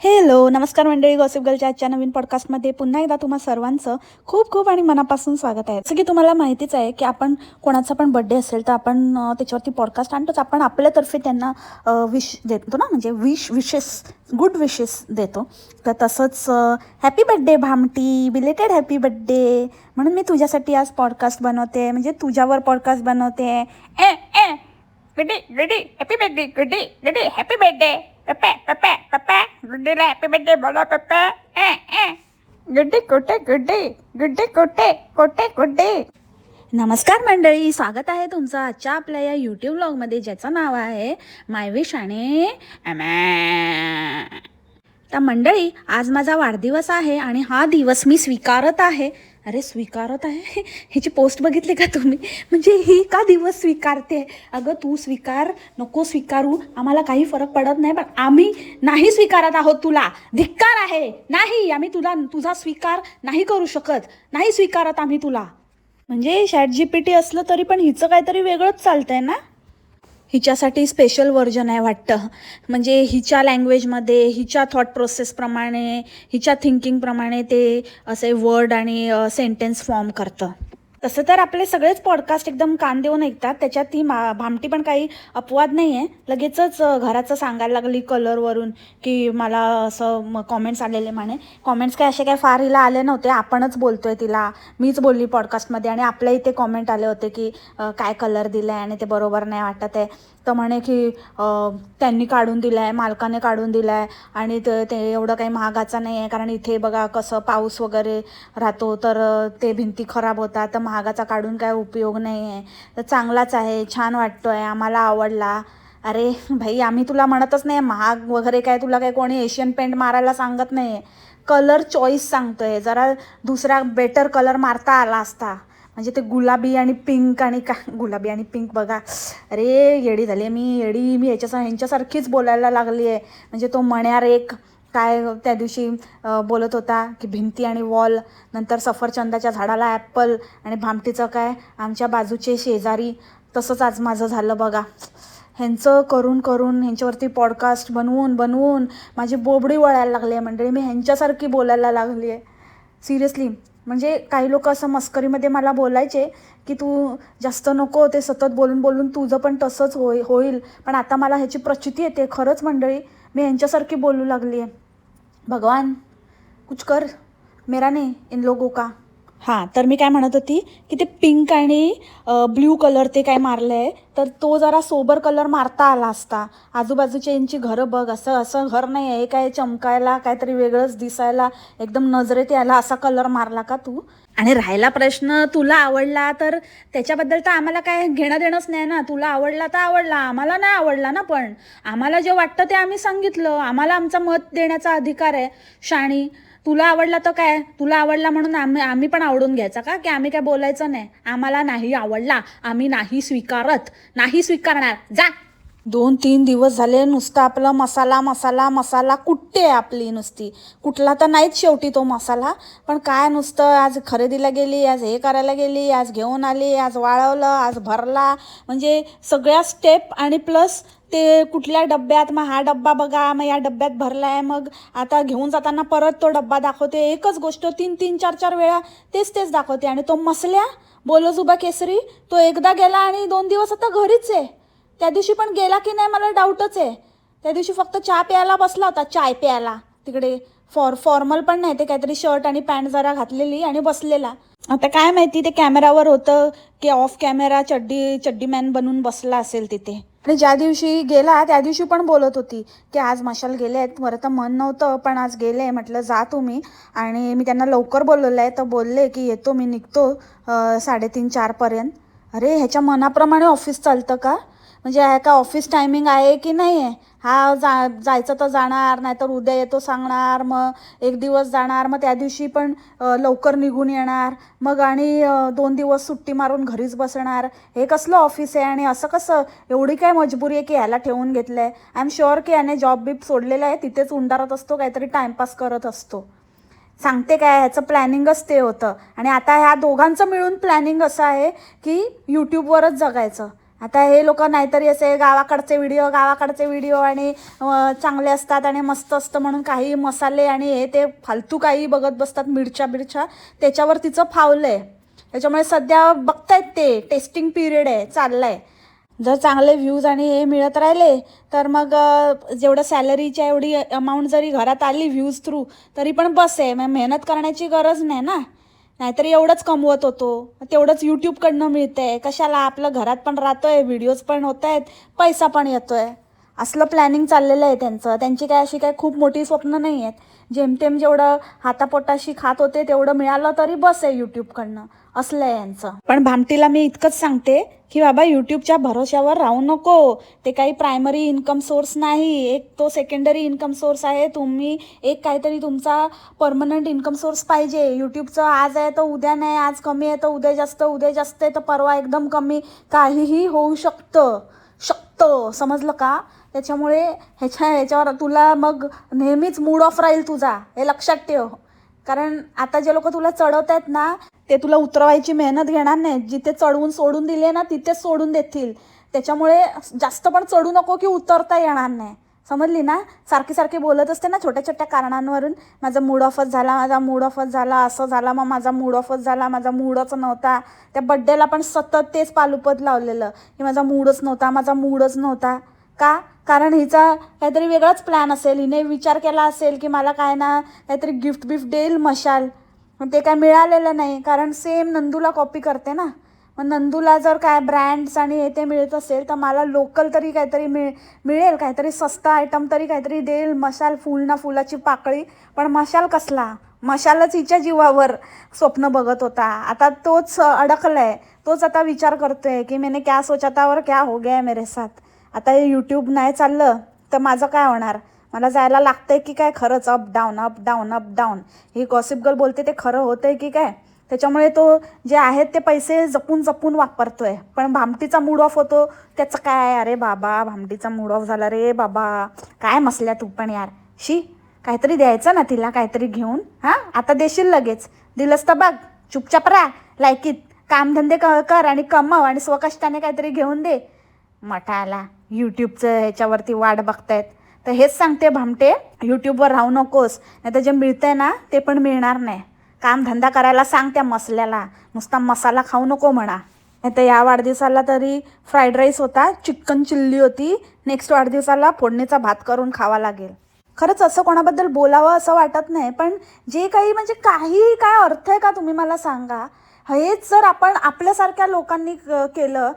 Hello नमस्कार मंडळी, gossip गर्लच्या आजच्या नवीन पॉडकास्टमध्ये पुन्हा एकदा तुम्हा सर्वांचं खूप खूप आणि मनापासून स्वागत आहे. जसं की तुम्हाला माहितीच आहे की आपण कोणाचा पण बड्डे असेल तर आपण त्याच्यावरती पॉडकास्ट आणतोच. आपण आपल्यातर्फे त्यांना विश देतो ना, म्हणजे विशेस गुड विशेस देतो. तर तसंच happy birthday Bhamti, belated happy birthday म्हणून मी तुझ्यासाठी आज पॉडकास्ट बनवते, म्हणजे तुझ्यावर पॉडकास्ट बनवते. गुड्डी गुड्डी हॅपी बर्थडे गुड्डी गुड्डी हॅपी बर्थडे पप्पा पप्पा पप्पा गुड्डीला हॅपी बर्थडे बोला पप्पा गुड्डी कोटे गुड्डी गुड्डी कोटे कोटे गुड्डी. नमस्कार मंडळी, स्वागत आहे तुमचं आजच्या आपल्या या यूट्यूब व्लॉगमध्ये, ज्याचं नाव आहे माय विश आणि तर मंडळी, आज माझा वाढदिवस आहे आणि हा दिवस मी स्वीकारत आहे. अरे स्वीकारत आहे, ह्याची पोस्ट बघितली का तुम्ही? म्हणजे ही का दिवस स्वीकारते? अगं तू स्वीकार नको स्वीकारू, आम्हाला काही फरक पडत नाही, पण आम्ही नाही स्वीकारत आहोत. तुला धिक्कार आहे. नाही, आम्ही तुझा स्वीकार नाही करू शकत, नाही स्वीकारत आम्ही तुला. म्हणजे ChatGPT असलं तरी पण हिचं काहीतरी वेगळंच चालतंय ना. हिच्यासाठी स्पेशल व्हर्जन आहे वाटतं, म्हणजे हिच्या लँग्वेजमध्ये, हिच्या थॉट प्रोसेसप्रमाणे, हिच्या थिंकिंगप्रमाणे ते असे वर्ड आणि सेंटेन्स फॉर्म करतं. तसं तर आपले सगळेच पॉडकास्ट एकदम कान देऊन ऐकतात. त्याच्यात ती भामटी पण काही अपवाद नाही आहे. लगेचच घराचं सांगायला लागली कलरवरून की मला असं कॉमेंट्स आलेले म्हणे. कॉमेंट्स काय असे काय फार हिला आले नव्हते, आपणच बोलतोय तिला, मीच बोलली पॉडकास्टमध्ये, आणि आपल्या इथे कॉमेंट आले होते की काय कलर दिला आहे आणि ते बरोबर नाही वाटत आहे. तर म्हणे की त्यांनी काढून दिलं आहे, मालकाने काढून दिलं आहे, आणि ते एवढं काही महागाचा नाही आहे, कारण इथे बघा कसं पाऊस वगैरे राहतो तर ते भिंती खराब होतात, तर महागाचा काढून काय उपयोग नाही आहे, तर चांगलाच आहे, छान वाटतो आहे, आम्हाला आवडला. अरे भाई, आम्ही तुला म्हणतच नाही महाग वगैरे काय, तुला काय कोणी एशियन पेंट मारायला सांगत नाही आहे. कलर चॉईस सांगतो आहे, जरा दुसरा बेटर कलर मारता आला असता. म्हणजे ते गुलाबी आणि पिंक आणि गुलाबी आणि पिंक बघा, अरे येडी झाली मी ह्यांच्यासारखीच बोलायला लागली आहे. म्हणजे तो मण्यार एक काय त्या दिवशी बोलत होता की भिंती आणि वॉल, नंतर सफरचंदाच्या झाडाला ॲपल, आणि भामटीचं काय आमच्या बाजूचे शेजारी. तसंच आज माझं झालं बघा. ह्यांचं करून करून, ह्यांच्यावरती पॉडकास्ट बनवून माझी बोबडी वळायला लागली आहे मंडळी. मी ह्यांच्यासारखी बोलायला लागली आहे सिरियसली. म्हणजे काही लोक असं मस्करीमध्ये मला बोलायचे की तू जास्त नको ते सतत बोलून तुझं पण तसंच होईल. पण आता मला ह्याची प्रचिती येते खरंच मंडळी, मी ह्यांच्यासारखी बोलू लागली आहे. भगवान कुछ कर, मेरा नाही इन लोगों का. हां, तर मी काय म्हणत होती की ते पिंक आणि ब्ल्यू कलर ते काय मारलं आहे, तर तो जरा सोबर कलर मारता आला असता. आजूबाजूच्या यांची घरं बघ, असं घर नाही आहे काय चमकायला, काहीतरी वेगळंच दिसायला, एकदम नजरेत यायला असा कलर मारला का तू? आणि राहिला प्रश्न तुला आवडला, तर त्याच्याबद्दल तर आम्हाला काय घेणं देणंच नाही ना. तुला आवडला तर आवडला, आम्हाला नाही आवडला ना. पण आम्हाला जे वाटतं ते आम्ही सांगितलं, आम्हाला आमचा मत देण्याचा अधिकार आहे शाणी. तुला आवडला तर काय, तुला आवडला म्हणून आम्ही पण आवडून घ्यायचा का, की आम्ही काय बोलायचं नाही? आम्हाला नाही आवडला, आम्ही नाही स्वीकारत, नाही स्वीकारणार, जा. 2-3 दिवस झाले नुसतं आपलं मसाला मसाला मसाला कुठे आपली नुसती, कुठला तर नाहीच शेवटी तो मसाला. पण काय नुसतं आज खरेदीला गेली, आज हे करायला गेली, आज घेऊन आली, आज वाळवलं, आज भरला, म्हणजे सगळ्या स्टेप, आणि प्लस ते कुठल्या डब्यात, मग हा डब्बा बघा, मग या डब्यात भरला आहे, मग आता घेऊन जाताना परत तो डब्बा दाखवते. एकच गोष्ट 3-4 वेळा तेच दाखवते. आणि तो मसल्या बोलोजुबा केसरी तो एकदा गेला आणि 2 दिवस आता घरीच आहे. त्या दिवशी पण गेला की नाही मला डाऊटच आहे. त्या दिवशी फक्त चहा प्यायला बसला होता, चाय प्यायला तिकडे. फॉर्मल पण नाही, ते काहीतरी शर्ट आणि पॅन्ट जरा घातलेली आणि बसलेला. आता काय माहिती ते कॅमेरावर होतं की ऑफ कॅमेरा चड्डी मॅन बनून बसला असेल तिथे. आणि ज्या दिवशी गेला त्या दिवशी पण बोलत होती की आज मशाल गेले आहेत, बरं तर मन नव्हतं पण आज गेले. म्हटलं जा तुम्ही, आणि मी त्यांना लवकर बोलवलं आहे, तर बोलले की येतो मी, निघतो 3:30-4 अरे ह्याच्या मनाप्रमाणे ऑफिस चालतं का? म्हणजे ह्या का ऑफिस टायमिंग आहे की नाही आहे? हा जायचं तर जाणार, नाहीतर उद्या येतो सांगणार, मग एक दिवस जाणार, मग त्या दिवशी पण लवकर निघून येणार, मग आणि 2 दिवस सुट्टी मारून घरीच बसणार. हे कसलं ऑफिस आहे? आणि असं कसं, एवढी काय मजबुरी आहे की ह्याला ठेवून घेतलं आहे? आय एम शुअर की याने जॉब बीब सोडलेला आहे, तिथेच उंडारत असतो, काहीतरी टाईमपास करत असतो. सांगते काय, ह्याचं प्लॅनिंगच ते होतं. आणि आता ह्या दोघांचं मिळून प्लॅनिंग असं आहे की यूट्यूबवरच जगायचं. आता हे लोक नाहीतरी असे गावाकडचे व्हिडिओ आणि चांगले असतात आणि मस्त असतं म्हणून काही मसाले आणि हे ते फालतू काही बघत बसतात, मिरच्या त्याच्यावर तिचं फावलं आहे. त्याच्यामुळे सध्या बघतायत ते टेस्टिंग पिरियड आहे, चाललाय. जर चांगले व्ह्यूज आणि हे मिळत राहिले तर मग जेवढं सॅलरीच्या एवढी अमाऊंट जरी घरात आली व्ह्यूज थ्रू तरी पण बस आहे. मग मेहनत करण्याची गरज नाही ना. नाहीतरी एवढंच कमवत होतो, तेवढंच यूट्यूबकडनं मिळतंय. कशाला, आपलं घरात पण राहतोय, व्हिडिओज पण होत आहेत, पैसा पण येतोय. असलं प्लॅनिंग चाललेलं आहे त्यांचं. त्यांची काय अशी काय खूप मोठी स्वप्न नाही आहेत. जेमतेम जेवढं हातापोटाशी खात होते तेवढं मिळालं तरी बस आहे यूट्यूबकडनं, असलं आहे यांचं. पण भामटीला मी इतकंच सांगते की बाबा यूट्यूबच्या भरोश्यावर राहू नको. ते काही प्रायमरी इन्कम सोर्स नाही, एक तो सेकंडरी इन्कम सोर्स आहे. तुम्ही एक काहीतरी तुमचा परमनंट इन्कम सोर्स पाहिजे. यूट्यूबचं आज आहे तर उद्या नाही, आज कमी आहे तर उद्या जास्त आहे तर परवा एकदम कमी, काहीही होऊ शकतं, समजलं का? त्याच्यामुळे ह्याच्यावर तुला मग नेहमीच मूड ऑफ राहील तुझा, हे लक्षात ठेव. कारण आता जे लोक तुला चढवत आहेत ना ते तुला उतरवायची मेहनत घेणार नाहीत. जिथे चढवून सोडून दिले ना तिथेच सोडून देतील. त्याच्यामुळे जास्त पण चढू नको की उतरता येणार नाही, समजली ना? सारखी बोलत असते ना छोट्या छोट्या कारणांवरून, माझा मूड ऑफच झाला, असं झाला, मग माझा मूड ऑफच झाला, माझा मूडच नव्हता. त्या बड्डेला पण सतत तेच पालुपत लावलेलं की माझा मूडच नव्हता. का? कारण हिचा काहीतरी वेगळाच प्लॅन असेल. हिने विचार केला असेल की मला काय ना काहीतरी गिफ्ट देईल मशाल. ते काय मिळालेलं नाही, कारण सेम नंदूला कॉपी करते ना. मग नंदूला जर काय ब्रँड्स आणि हे ते मिळत असेल तर मला लोकल तरी काहीतरी मिळेल, काहीतरी सस्ता आयटम तरी काहीतरी देईल. मशाल, फुलाची पाकळी. पण मशाल कसला? मशालच हिच्या जीवावर स्वप्न बघत होता. आता तोच अडकलाय, तोच आता विचार करतोय की मैंने क्या सोचा था और क्या हो गया मेरे साथ. आता हे यूट्यूब नाही चाललं तर माझं काय होणार? मला जायला लागतंय की काय खरंच अप डाऊन? ही गॉसिप गर्ल बोलते ते खरं होतंय की काय? त्याच्यामुळे तो जे आहेत ते पैसे जपून वापरतोय. पण भामटीचा मूड ऑफ होतो त्याचं काय? अरे बाबा, भामटीचा मूड ऑफ झाला रे बाबा. काय मसल्या तू पण यार. काहीतरी द्यायचं ना तिला, काहीतरी घेऊन. हां, आता देशील लगेच. दिलंस तर बघ, चुपचाप राहा, लायकीत कामधंदे कर आणि कमव आणि स्वकष्टाने काहीतरी घेऊन दे. मठाला यूट्यूबचं ह्याच्यावरती वाट बघतायत. तर हेच सांगते भामटे, यूट्यूबवर राहू नकोस, नाही तर जे मिळतंय ना ते पण मिळणार नाही. कामधंदा करायला सांग त्या मसल्याला, नुसता मसाला खाऊ नको म्हणा. नाही तर या वाढदिवसाला तरी फ्राईड राईस होता, चिकन चिल्ली होती. नेक्स्ट वाढदिवसाला फोडणीचा भात करून खावा लागेल. खरंच असं कोणाबद्दल बोलावं असं वाटत नाही, पण जे काही म्हणजे काही काय अर्थ आहे का तुम्ही मला सांगा. हेच जर आपण आपल्यासारख्या लोकांनी केलं,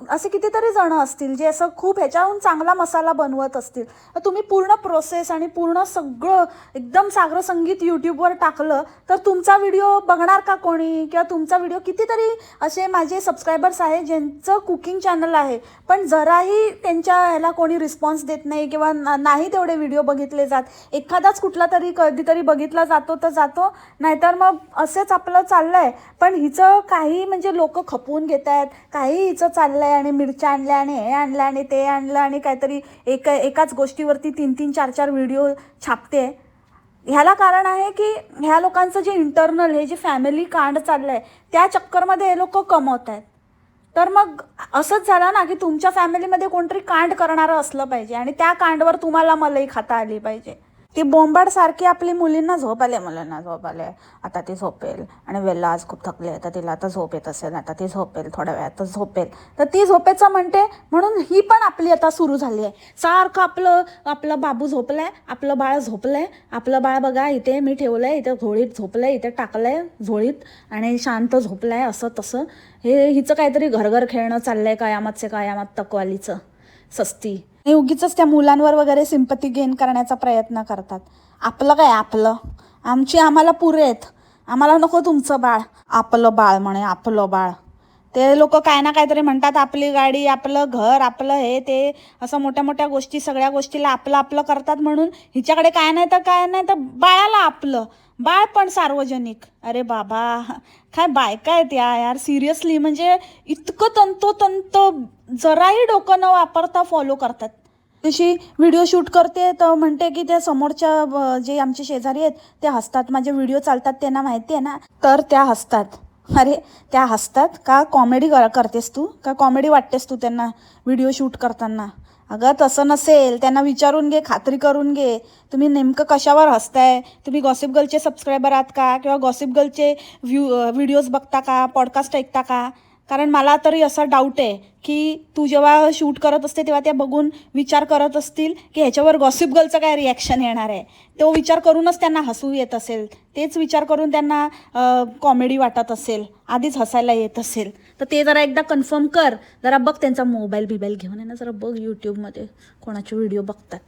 असे कितीतरी जण असतील जे असं खूप ह्याच्याहून चांगला मसाला बनवत असतील. तुम्ही पूर्ण प्रोसेस आणि पूर्ण सगळं एकदम सागर संगीत यूट्यूबवर टाकलं तर तुमचा व्हिडिओ बघणार का कोणी? किंवा तुमचा व्हिडिओ कितीतरी असे माझे सबस्क्रायबर्स आहे ज्यांचं कुकिंग चॅनल आहे, पण जराही त्यांच्या ह्याला कोणी रिस्पॉन्स देत नाही किंवा नाही तेवढे व्हिडिओ बघितले जात. एखादाच कुठला तरी कधीतरी बघितला जातो तर जातो, नाहीतर मग असेच आपलं चाललंय. पण हिचं काही म्हणजे लोक खपवून घेत आहेत, काही हिचं चाललंय आणि मिरच्या आणल्या आणि हे आणलं आणि ते आणलं आणि काहीतरी एकाच गोष्टीवरती 3-3, 4-4 व्हिडिओ छापते. ह्याला कारण आहे की ह्या लोकांचं जे इंटरनल हे जे फॅमिली कांड चाललंय त्या चक्करमध्ये हे लोक कमवत आहेत. तर मग असंच झालं ना की तुमच्या फॅमिलीमध्ये कोणतरी कांड करणारं असलं पाहिजे आणि त्या कांडवर तुम्हाला मलई खाता आली पाहिजे. ती बोंबाड सारखी आपली मुलींना झोप आले, आता ती झोपेल आणि वेल्ला आज खूप थकले तर तिला आता झोप येत असेल, आता ती झोपेल, थोड्या वेळात झोपेल. तर ती झोपेचं म्हणते म्हणून ही पण आपली आता सुरू झाली आहे. सारखं आपलं बाबू झोपलंय, आपलं बाळ झोपलंय, आपलं बाळ बघा इथे मी ठेवलंय, इथे झोळीत झोपलंय, इथे टाकलंय झोळीत आणि शांत झोपलंय, असं तसं. हे हिचं काहीतरी घरघर खेळणं चाललंय, कायामात तकवालीचं सस्ती. हे उगीच त्या मुलांवर वगैरे सिंपती गेन करण्याचा प्रयत्न करतात. आपलं काय आपलं, आम्हाला पुरे आहेत, आम्हाला नको तुमचं बाळ. आपलं बाळ म्हणे, आपलं बाळ. ते लोक काय ना काहीतरी म्हणतात, आपली गाडी, आपलं घर, आपलं हे ते, असं मोठ्या गोष्टी, सगळ्या गोष्टीला आपलं करतात. म्हणून हिच्याकडे काय नाही तर बाळाला आपलं. बाळ पण सार्वजनिक. अरे बाबा, काय बायका आहेत यार, सिरियसली. म्हणजे इतकं तंतोतंत जराही डोकं न वापरता फॉलो करतात. तशी व्हिडिओ शूट करते तर म्हणते की त्या समोरच्या जे आमचे शेजारी आहेत ते हसतात, माझे व्हिडिओ चालतात त्यांना माहिती आहे ना, तर त्या हसतात. अरे त्या हसतात का? कॉमेडी करतेस तू का? कॉमेडी वाटतेस तू त्यांना व्हिडिओ शूट करताना? अगं तसं नसेल, त्यांना विचारून घे, खात्री करून घे तुम्ही नेमकं कशावर हसताय. तुम्ही गॉसिप गर्लचे सबस्क्रायबर आहात का? किंवा गॉसिप गर्लचे व्हिडिओज बघता का? पॉडकास्ट ऐकता का? कारण मला तरी असा डाऊट आहे की तू जेव्हा शूट करत असते तेव्हा त्या बघून विचार करत असतील की ह्याच्यावर गॉसिप गर्लचं काय रिॲक्शन येणार आहे. तो विचार करूनच त्यांना हसू येत असेल, तेच विचार करून त्यांना कॉमेडी वाटत असेल, आधीच हसायला येत असेल. तर ते जरा एकदा कन्फर्म कर. जरा बघ त्यांचा मोबाईल घेऊन आहे ना, जरा बघ यूट्यूबमध्ये कोणाचे व्हिडिओ बघतात.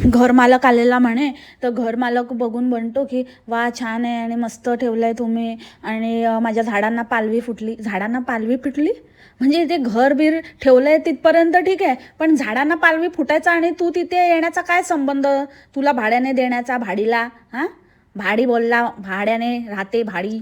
घरमालक आलेला म्हणे, तर घरमालक बघून म्हणतो की वा छान आहे आणि मस्त ठेवलं आहे तुम्ही, आणि माझ्या झाडांना पालवी फुटली. झाडांना पालवी फुटली म्हणजे ते घर बीर ठेवलं आहे तिथपर्यंत ठीक आहे, पण झाडांना पालवी फुटायचा आणि तू तिथे येण्याचा काय संबंध? तुला भाड्याने देण्याचा भाडीला? हां, भाडी बोलला, भाड्याने राहते भाडी.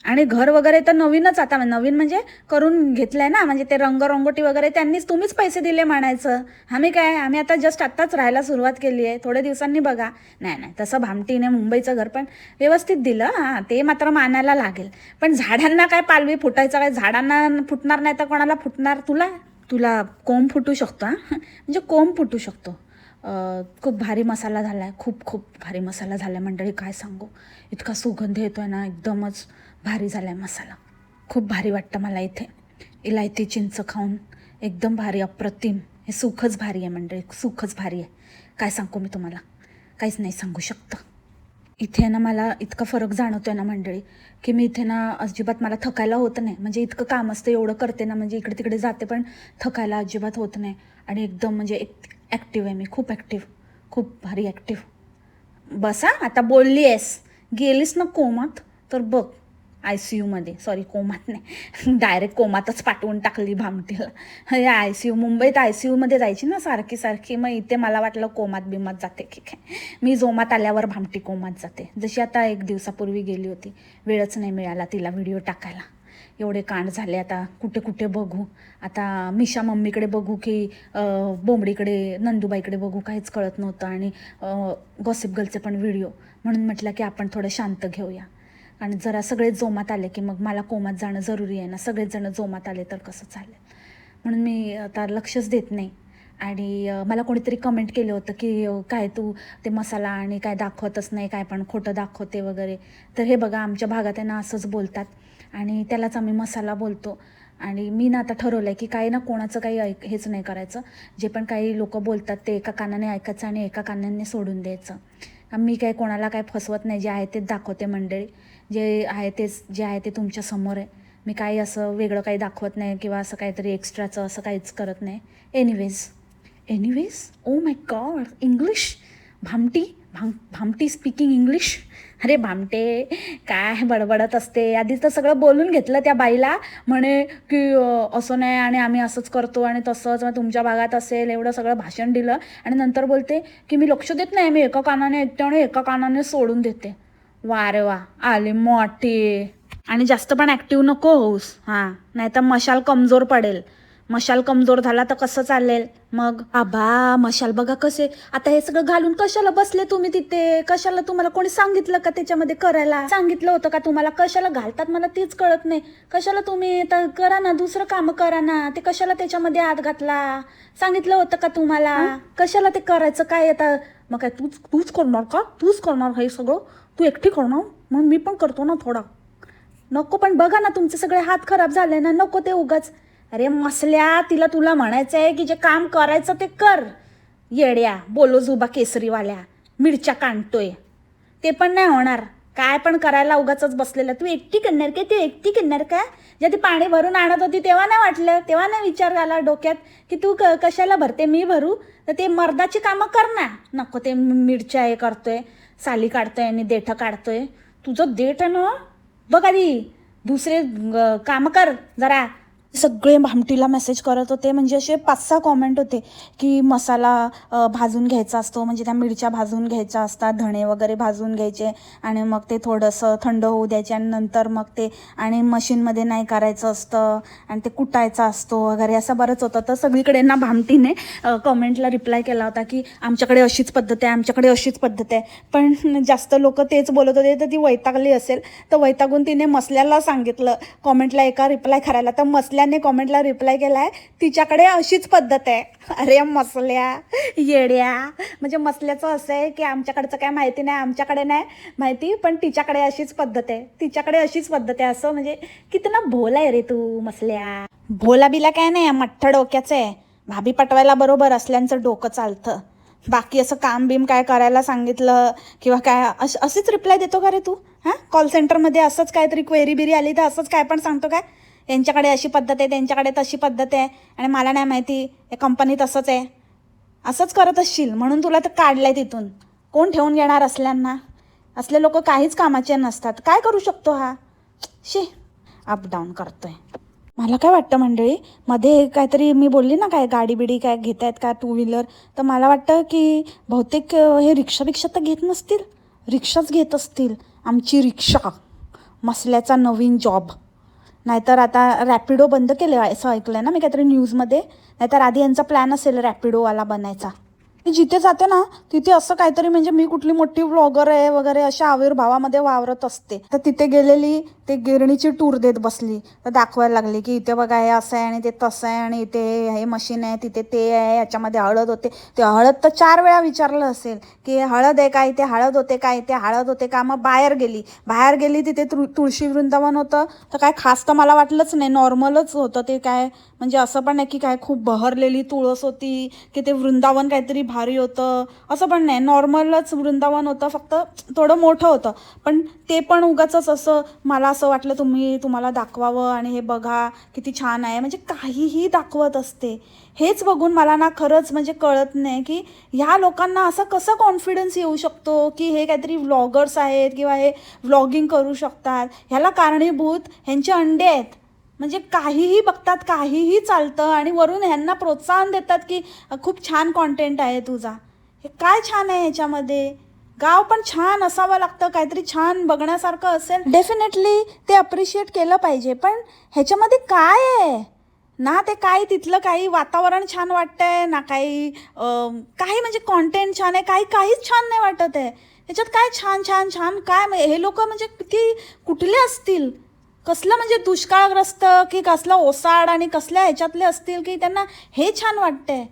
आणि घर वगैरे तर नवीनच, आता नवीन म्हणजे करून घेतलं आहे ना, म्हणजे ते रंगरंगोटी वगैरे तुम्हीच पैसे दिले म्हणायचं. आम्ही आता जस्ट आत्ताच राहायला सुरुवात केली आहे, थोड्या दिवसांनी बघा. नाही तसं भामटीने मुंबईचं घर पण व्यवस्थित दिलं, हां ते मात्र मानायला लागेल. पण झाडांना काय पालवी फुटायचं काय? झाडांना फुटणार नाही तर कोणाला फुटणार? तुला कोंब फुटू शकतो. हां म्हणजे कोंब फुटू शकतो. खूप भारी मसाला झाला आहे, खूप भारी मसाला झाला आहे मंडळी, काय सांगू. इतका सुगंध येतो आहे ना, एकदमच भारी झाला आहे मसाला. खूप भारी वाटतं मला इथे इलायती चिंच खाऊन, एकदम भारी, अप्रतिम. हे सुखच भारी आहे मंडळी, सुखच भारी आहे. काय सांगू मी तुम्हाला, काहीच नाही सांगू शकतं. इथे ना मला इतका फरक जाणवतो आहे ना मंडळी, की मी इथे ना अजिबात मला थकायला होत नाही. म्हणजे इतकं काम असतं, एवढं करते ना, म्हणजे इकडे तिकडे जाते पण थकायला अजिबात होत नाही. आणि एकदम म्हणजे ॲक्टिव्ह आहे मी, खूप ॲक्टिव्ह, खूप भारी ॲक्टिव्ह. बसा आता बोलली आहेस, गेलीस ना कोमात तर बघ. ICUमध्ये, सॉरी कोमात नाही, डायरेक्ट कोमातच पाठवून टाकली भामटीला. ICU, मुंबईत ICUमध्ये जायची ना सारखी, मग इथे मला वाटलं कोमात बिमात जाते की काय. मी जोमात आल्यावर भामटी कोमात जाते. जशी आता 1 दिवसापूर्वी गेली होती, वेळच नाही मिळाला तिला व्हिडिओ टाकायला. एवढे कांड झाले, आता कुठे बघू. आता मिशा मम्मीकडे बघू की बोंबडीकडे, नंदूबाईकडे बघू, काहीच कळत नव्हतं. आणि गॉसिप गर्लचे पण व्हिडिओ, म्हणून म्हटलं की आपण थोडं शांत घेऊया. आणि जरा सगळे जोमात आले की मग मला कोमात जाणं जरुरी आहे ना. सगळेच जण जोमात आले तर कसं चालेल, म्हणून मी आता लक्षच देत नाही. आणि मला कोणीतरी कमेंट केलं होतं की काय तू ते मसाला आणि काय दाखवतच नाही, काय पण खोटं दाखवते वगैरे. तर हे बघा, आमच्या भागात आहे ना असंच बोलतात आणि त्यालाच आम्ही मसाला बोलतो. आणि मी ना आता ठरवलं आहे की काही ना कोणाचं काही हेच नाही करायचं. जे पण काही लोक बोलतात ते एका कानाने ऐकायचं आणि एका कानाने सोडून द्यायचं. मी काय कोणाला काय फसवत नाही, जे आहे तेच दाखवते मंडळी. जे आहे ते तुमच्या समोर आहे. मी काही असं वेगळं काही दाखवत नाही किंवा असं काहीतरी एक्स्ट्राचं असं काहीच करत नाही. Anyways oh my God, English. Bhamti speaking English. अरे भामटे काय बडबडत असते. आधी तर सगळं बोलून घेतलं त्या बाईला, म्हणे की असं नाही आणि आम्ही असंच करतो आणि तसंच, मग तुमच्या भागात असेल, एवढं सगळं भाषण दिलं. आणि नंतर बोलते की मी लक्ष देत नाही, मी एका कानाने ऐकते आणि एका कानाने सोडून देते. वा रे वा, आली मोठी. आणि जास्त पण ॲक्टिव्ह नको होऊस, हां नाही तर मशाल कमजोर पडेल. मशाल कमजोर झाला तर कसं चालेल मग? आबा मशाल बघा कसे. आता हे सगळं घालून कशाला बसले तुम्ही तिथे? कशाला? तुम्हाला कोणी सांगितलं का त्याच्यामध्ये करायला? सांगितलं होतं का तुम्हाला? कशाला घालतात मला तेच कळत नाही. कशाला तुम्ही तर करा ना, दुसरं काम करा ना. ते कशाला त्याच्यामध्ये हात घातला? सांगितलं होतं का तुम्हाला? कशाला ते करायचं काय? आता मग काय तूच करणार का? तूच करणार हे सगळं? तू एकटी करणार? मग मी पण करतो ना थोडा. नको, पण बघा ना तुमचे सगळे हात खराब झाले ना, नको ते उगाच. अरे मसल्या, तुला म्हणायचं आहे की जे काम करायचं ते कर. येड्या बोलो जुबा केसरीवाल्या, मिरच्या काढतोय ते पण नाही होणार. काय पण करायला उगाच बसलेलं. तू एकटी करणार काय? ते एकटी करणार का? जेव्हा ती पाणी भरून आणत होती तेव्हा नाही वाटलं? तेव्हा नाही विचार आला डोक्यात की तू कशाला भरते, मी भरू? तर ते मर्दाची कामं कर ना. नको ते मिरच्या हे करतोय, साली काढतोय आणि देठं काढतोय. तुझं देठ आहे ना, बघ आधी दुसरे कामं कर जरा. सगळे भामटीला मेसेज करत होते, म्हणजे असे 5-6 कॉमेंट होते की मसाला भाजून घ्यायचा असतो, म्हणजे त्या मिरच्या भाजून घ्यायच्या असतात, धणे वगैरे भाजून घ्यायचे आणि मग ते थोडंसं थंड होऊ द्यायचे आणि नंतर मग ते आणि मशीनमध्ये नाही करायचं असतं आणि ते कुटायचा असतो वगैरे असं बरंच होतं. तर सगळीकडे ना भामटीने कॉमेंटला रिप्लाय केला होता की आमच्याकडे अशीच पद्धत आहे, आमच्याकडे अशीच पद्धत आहे. पण जास्त लोक तेच बोलत होते, तर ती वैतागली असेल. तर वैतागून तिने मसल्याला सांगितलं कॉमेंटला एका रिप्लाय करायला. तर मसल्याने कॉमेंटला रिप्लाय केला आहे, तिच्याकडे अशीच पद्धत आहे. अरे मसल्या येड्या, म्हणजे मसल्याचं असं आहे की आमच्याकडचं काय माहिती नाही, आमच्याकडे नाही माहिती, पण तिच्याकडे अशीच पद्धत आहे, तिच्याकडे अशीच पद्धत आहे. असं म्हणजे कितना भोला आहे रे तू मसल्या. भोला बिला काय नाही, मठ्ठ डोक्याचं आहे. भाभी पटवायला बरोबर असल्यांचं डोकं चालतं, बाकी असं काम बीम काय करायला सांगितलं किंवा काय अशीच रिप्लाय देतो का रे तू? हां, कॉल सेंटरमध्ये असंच काहीतरी क्वेरी बिरी आली तर असंच काय पण सांगतो काय? यांच्याकडे अशी पद्धत आहे, त्यांच्याकडे तशी पद्धत आहे आणि मला नाही माहिती, या कंपनीत असंच आहे. असंच करत असशील म्हणून तुला तर काढलं आहे तिथून. कोण ठेवून घेणार असल्यांना? असले लोक काहीच कामाचे नसतात. काय करू शकतो हा? शी, अपडाऊन करतोय. मला काय वाटतं मंडळी, मध्ये काहीतरी मी बोलली ना, काय गाडी बिडी काय घेत आहेत का 2 व्हीलर, तर मला वाटतं की बहुतेक हे रिक्षा तर घेत नसतील, रिक्षाच घेत असतील. आमची रिक्षा, मसल्याचा नवीन जॉब. नाहीतर आता रॅपिडो बंद केले असं ऐकलं आहे ना मी काहीतरी न्यूजमध्ये. नाहीतर आधी यांचा प्लॅन असेल रॅपिडोवाला बनायचा. मी जिथे जाते ना तिथे असं काहीतरी, म्हणजे मी कुठली मोठी व्लॉगर आहे वगैरे अशा आविर्भावामध्ये वावरत असते. तर तिथे गेलेली ते गिरणीची टूर देत बसली, तर दाखवायला लागली की इथे बघा हे असं आहे आणि ते तसं आहे आणि इथे हे मशीन आहे, तिथे ते आहे, ह्याच्यामध्ये हळद होते. ते हळद तर 4 वेळा विचारलं असेल की हळद आहे का, इथे हळद होते का, इथे हळद होते का. मग बाहेर गेली तिथे तुळशी वृंदावन होतं. तर काय खास तर मला वाटलंच नाही, नॉर्मलच होतं ते. काय म्हणजे असं पण नाही की काय खूप बहरलेली तुळस होती की ते वृंदावन काहीतरी भारी होतं, असं पण नाही, नॉर्मलच वृंदावन होतं, फक्त थोडं मोठं होतं. पण ते पण उगाचच असं मला असं वाटलं तुम्हाला दाखवावं आणि हे बघा किती छान आहे, म्हणजे काहीही दाखवत असते. हेच बघून मला ना खरंच म्हणजे कळत नाही की ह्या लोकांना असं कसं कॉन्फिडन्स येऊ शकतो की हे काहीतरी व्लॉगर्स आहेत किंवा हे व्लॉगिंग करू शकतात. ह्याला कारणीभूत ह्यांचे अंडे आहेत. म्हणजे काहीही बघतात, काहीही चालतं आणि वरून ह्यांना प्रोत्साहन देतात की खूप छान कॉन्टेंट आहे तुझा. हे काय छान आहे ह्याच्यामध्ये? गाव पण छान असावं लागतं, काहीतरी छान बघण्यासारखं असेल, डेफिनेटली ते अप्रिशिएट केलं पाहिजे. पण ह्याच्यामध्ये काय आहे ना? ते काही तिथलं काही वातावरण छान वाटतंय ना, काही म्हणजे कॉन्टेंट छान आहे, काहीच छान नाही वाटत आहे. ह्याच्यात काय छान छान छान काय? हे लोक म्हणजे किती कुठले असतील, कसलं म्हणजे दुष्काळग्रस्त की कसलं ओसाड आणि कसल्या ह्याच्यातले असतील की त्यांना हे छान वाटतंय.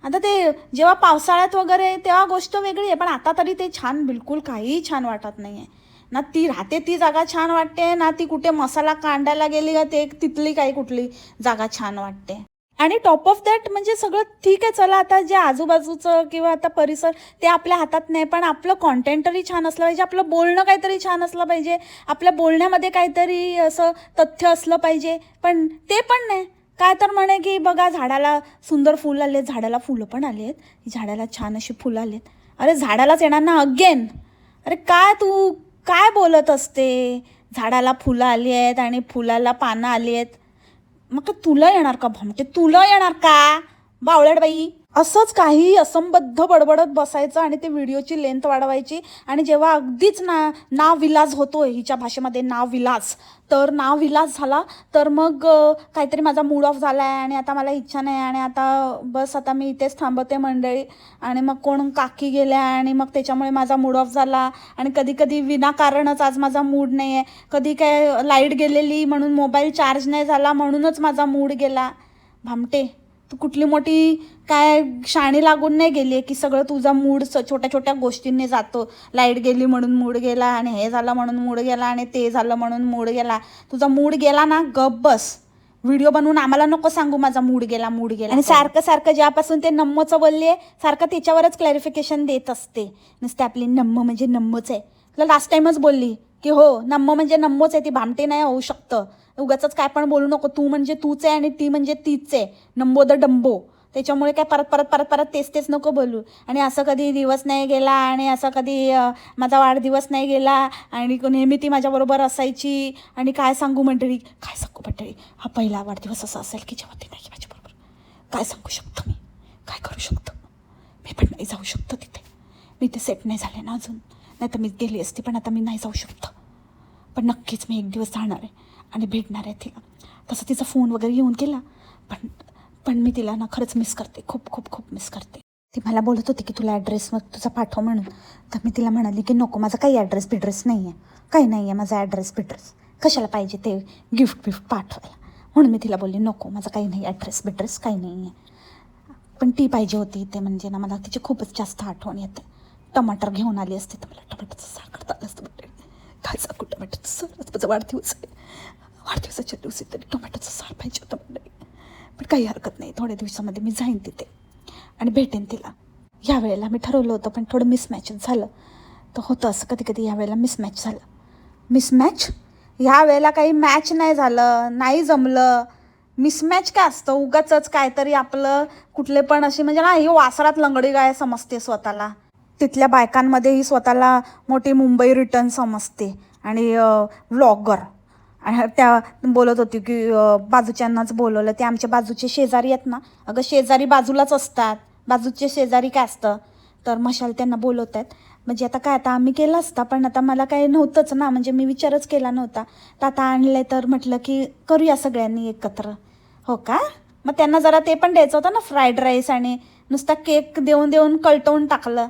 आता ते जेव्हा पावसाळ्यात वगैरे तेव्हा गोष्ट वेगळी आहे, पण आता तरी ते छान बिलकुल काहीही छान वाटत नाही आहे ना. ती राहते ती जागा छान वाटते ना, ती कुठे मसाला कांडायला गेली का ते तिथली काही कुठली जागा छान वाटते. आणि टॉप ऑफ दॅट म्हणजे सगळं ठीक आहे, चला आता जे आजूबाजूचं किंवा आता परिसर ते आपल्या हातात नाही, पण आपलं कॉन्टेंट तरी छान असलं पाहिजे, आपलं बोलणं काहीतरी छान असलं पाहिजे, आपल्या बोलण्यामध्ये काहीतरी असं तथ्य असलं पाहिजे. पण ते पण नाही. काय तर म्हणे की बघा झाडाला सुंदर फुलं आले, झाडाला फुलं पण आली आहेत, झाडाला छान अशी फुलं आली आहेत. अरे झाडालाच येणार ना अगेन. अरे काय तू काय बोलत असते? झाडाला फुलं आली आहेत आणि फुलाला पानं आली आहेत, मग तुला येणार का भामटे? तुला येणार का बावळट बाई? असंच काही असंबद्ध बडबडत बसायचं आणि ते व्हिडिओची लेंथ वाढवायची. आणि जेव्हा अगदीच नाविलाज होतोय, हिच्या भाषेमध्ये नाविलाज, तर नाविलाज झाला तर मग काहीतरी माझा मूड ऑफ झाला आहे आणि आता मला इच्छा नाही आणि आता बस आता मी इथेच थांबते मंडळी. आणि मग कोण काकी गेल्या आणि मग त्याच्यामुळे माझा मूड ऑफ झाला. आणि कधी कधी विनाकारणच आज माझा मूड नाही आहे, कधी काय लाईट गेलेली म्हणून मोबाईल चार्ज नाही झाला म्हणूनच माझा मूड गेला. भामटे, तू कुठली मोठी काय शाणी लागून नाही गेली आहे की सगळं तुझा मूड छोट्या छोट्या गोष्टींनी जातो. लाईट गेली म्हणून मूड गेला आणि हे झालं म्हणून मूड गेला आणि ते झालं म्हणून मूड गेला. तुझा मूड गेला ना, गप बस. व्हिडिओ बनवून आम्हाला नको सांगू माझा मूड गेला. आणि सारखं ज्यापासून ते नम्मचं बोलली आहे सारखं त्याच्यावरच क्लॅरिफिकेशन देत असते. नुसते आपली नम्म म्हणजे नम्मच आहे. तुला लास्ट टाइमच बोलली की हो नम्म म्हणजे नम्मच आहे, ती भामटे नाही होऊ शकतं. उगाचच काय पण बोलू नको. तू म्हणजे तूच आहे आणि ती म्हणजे तीच आहे. नम्बो द डंबो. त्याच्यामुळे काय परत परत परत परत तेच तेच नको बोलू. आणि असं कधी दिवस नाही गेला आणि असं कधी माझा वाढदिवस नाही गेला आणि नेहमी ती माझ्याबरोबर असायची आणि काय सांगू मंडळी, काय सांगू मंडळी, हा पहिला वाढदिवस असा असेल की जेव्हा ती नाही माझ्याबरोबर. काय सांगू शकतो मी, काय करू शकतो, मी पण नाही जाऊ शकतो तिथे. मी ते सेट नाही झाले ना अजून, नाही तर मी गेली असती, पण आता मी नाही जाऊ शकतो. पण नक्कीच मी एक दिवस जाणार आहे आणि भेटणार आहे तिला. तसं तिचा फोन वगैरे येऊन गेला, पण मी तिला ना खरंच मिस करते, खूप खूप खूप मिस करते. ती मला बोलत होती की तुला ॲड्रेस मग तुझा पाठव म्हणून. तर मी तिला म्हणाली की नको, माझा काही ॲड्रेस बिड्रेस नाही आहे, काही नाही आहे माझा ॲड्रेस बिड्रेस, कशाला पाहिजे ते गिफ्ट पाठवायला. म्हणून मी तिला बोलली नको, माझा काही नाही ॲड्रेस बिड्रेस, काही नाही आहे. पण ती पाहिजे होती ते, म्हणजे ना मला तिची खूपच जास्त आठवण येते. टमाटर घेऊन आली असते तर मला टमाटरचं सार करता आलं असतं. काय सांगू, टमाटरचं सार, आज माझा वाढदिवस आहे, वाढदिवसाच्या दिवशी तरी टमाटरचं सार पाहिजे होतं मंडळी. पण काही हरकत नाही, थोड्या दिवसामध्ये मी जाईन तिथे आणि भेटेन तिला. ह्या वेळेला मी ठरवलं होतं पण थोडं मिसमॅच झालं. तर होतं असं कधी कधी, ह्या वेळेला मिसमॅच झालं. मिसमॅच ह्या वेळेला काही मॅच नाही झालं, नाही जमलं. मिसमॅच काय असतं, उगाचच काहीतरी आपलं कुठले पण अशी, म्हणजे ना ही वासरात लंगडी गाय समजते स्वतःला. तिथल्या बायकांमध्ये ही स्वतःला मोठी मुंबई रिटर्न समजते आणि व्लॉगर. आणि त्या बोलत होती की बाजूच्यांनाच बोलवलं, ते आमच्या बाजूचे शेजारी आहेत ना. अगं शेजारी बाजूलाच असतात, बाजूचे शेजारी काय असतं. तर मशाल त्यांना बोलवत आहेत. म्हणजे आता काय, आता आम्ही केलं असता पण आता मला काही नव्हतंच ना, म्हणजे मी विचारच केला नव्हता. तर आता आणलं तर म्हटलं की करूया सगळ्यांनी एकत्र. हो का, मग त्यांना जरा ते पण द्यायचं होतं ना, फ्राईड राईस, आणि नुसता केक देऊन देऊन कळटवून टाकलं.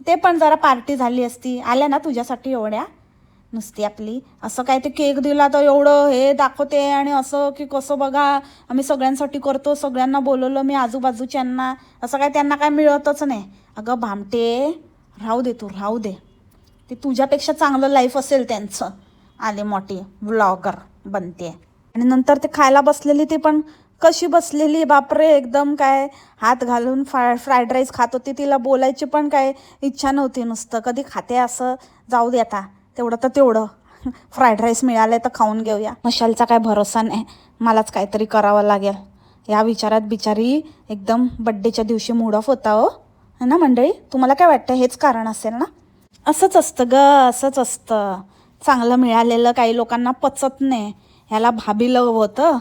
ते पण जरा पार्टी झाली असती. आल्या ना तुझ्यासाठी एवढ्या, नुसती आपली असं काय ते केक दिला तर एवढं हे दाखवते आणि असं की कसं बघा आम्ही सगळ्यांसाठी करतो, सगळ्यांना बोलवलं मी आजूबाजूच्यांना, असं काय त्यांना काय मिळतच नाही. अगं भामटे, राहू दे तू, राहू दे. ते तुझ्यापेक्षा चांगलं लाईफ असेल त्यांचं, आले मोठी व्लॉगर बनते. आणि नंतर ते खायला बसलेली, ते पण कशी बसलेली बापरे, एकदम काय हात घालून फ्राईड राईस खात होती. तिला बोलायची पण काय इच्छा नव्हती, नुसतं कधी खाते असं, जाऊ दे आता, तेवढं तर तेवढं फ्राईड राईस मिळाले तर खाऊन घेऊया. मशालचा काय भरोसा नाही, मलाच काहीतरी करावं लागेल. या विचारात बिचारी एकदम बड्डेच्या दिवशी मूड ऑफ होता हो ना मंडळी. तुम्हाला काय वाटतं, हेच कारण असेल ना? असंच असतं ग, असंच असतं. चांगलं मिळालेलं काही लोकांना पचत नाही. ह्याला भाबीलं होतं,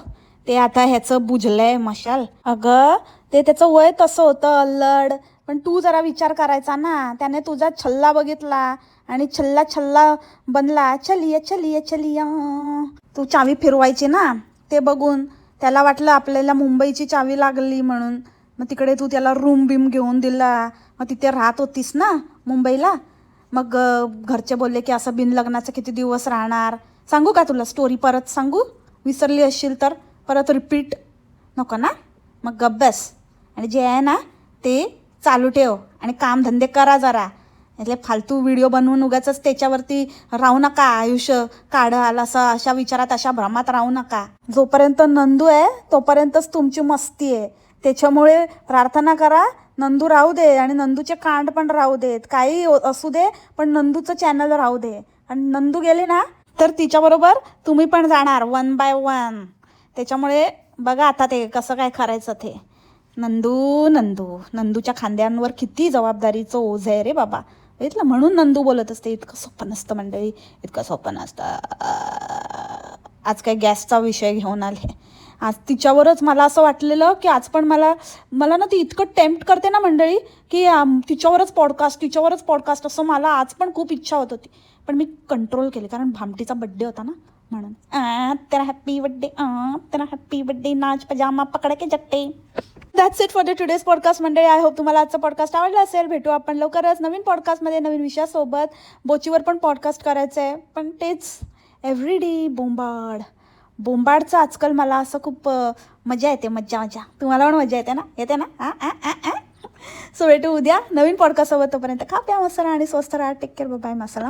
ते आता ह्याचं बुजलंय मशाल. अगं ते त्याचं वय तसं होतं अल्लड, पण तू जरा विचार करायचा ना. त्याने तुझा छल्ला बघितला आणि छल्ला छल्ला बनला. चलिया चलिया चलिया, तू चावी फिरवायची ना, ते बघून त्याला वाटलं आपल्याला मुंबईची चावी लागली म्हणून. मग तिकडे तू त्याला रूम बीम घेऊन दिला, मग तिथे राहत होतीस ना मुंबईला. मग घरचे बोलले की असं बिनलग्नाचं किती दिवस राहणार. सांगू का तुला स्टोरी, परत सांगू, विसरली असशील तर परत रिपीट नको ना. मग गप बस आणि जे आहे ना ते चालू ठेव आणि कामधंदे करा जरा. એટલે फालतू व्हिडिओ बनवून उगाचच त्याच्यावरती राहू नका, आयुष्य काढाल असं अशा विचारात, अशा भ्रमात राहू नका. जोपर्यंत नंदू आहे तोपर्यंतच तुमची मस्ती आहे. त्याच्यामुळे प्रार्थना करा नंदू राहू दे आणि नंदूचे कांड पण राहू देत, काही असू दे, पण नंदूचं चॅनल राहू दे. आणि नंदू गेले ना तर तिच्याबरोबर तुम्ही पण जाणार 1 by 1. त्याच्यामुळे बघा आता ते कसं काय करायचं ते. नंदूच्या खांद्यांवर किती जबाबदारीचं ओझ आहे रे बाबा. बघितलं, म्हणून नंदू बोलत असते इतकं सोपं नसतं मंडळी, इतकं सोपं नसतं. आज काय गॅसचा विषय घेऊन आले. आज तिच्यावरच मला असं वाटलेलं की आज पण मला ना ती इतकं टेम्प्ट करते ना मंडळी की तिच्यावरच पॉडकास्ट असं मला आज पण खूप इच्छा होत होती. पण मी कंट्रोल केले, कारण भामटीचा बड्डे होता ना म्हणून. तेरा हॅप्पी बड्डे नाच पजामा पकड के जट्टे. That's it for the today's podcast मंडळी. आय होप तुम्हाला आजचं पॉडकास्ट आवडलं असेल. भेटू आपण लवकरच नवीन पॉडकास्टमध्ये, नवीन विषयासोबत. बोचीवर पण पॉडकास्ट करायचं आहे, पण तेच एव्हरीडे बोंबाडचं आजकाल मला असं खूप मजा येते. मज्जा तुम्हाला पण मजा येते ना सो भेटू उद्या नवीन पॉडकास्टसोबत. तोपर्यंत खा प्या मसाला आणि स्वस्त राहा. टेक केअर, बाय, मसाला.